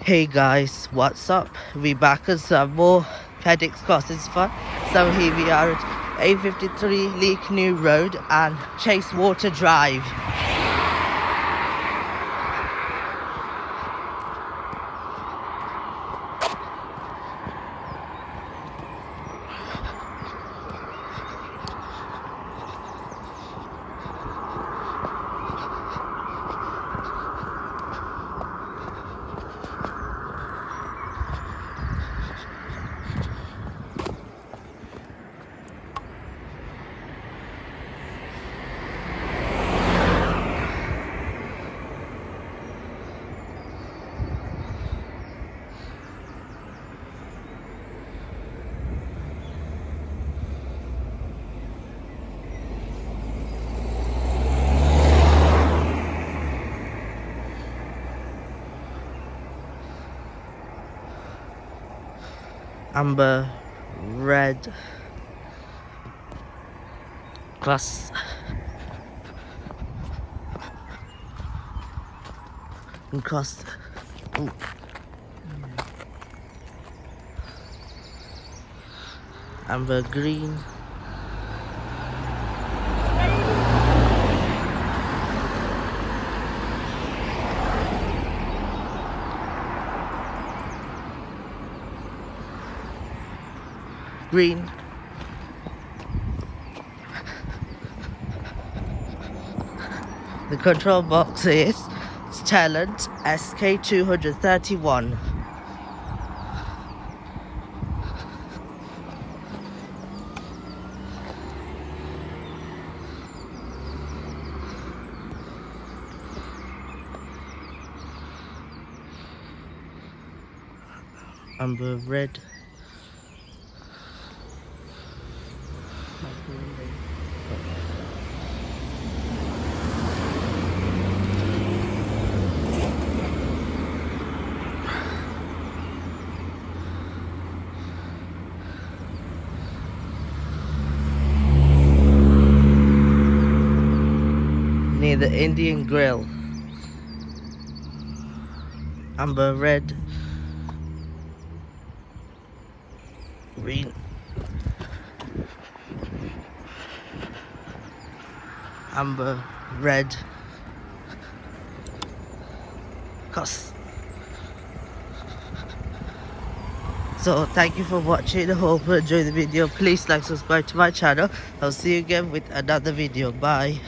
Hey guys, what's up? We back with some more Pedex crossings fun. So here we are at A53 Leek New Road and Chasewater Drive. Amber, red, cross, and cross. Ooh. Amber, green. Green. The control box is Telent SK231. Amber, red. Near the Indian Grill. Amber, red, green, amber, red, cross. So thank you for watching. I hope you enjoyed the video. Please like, subscribe to my channel. I'll see you again with another video. Bye.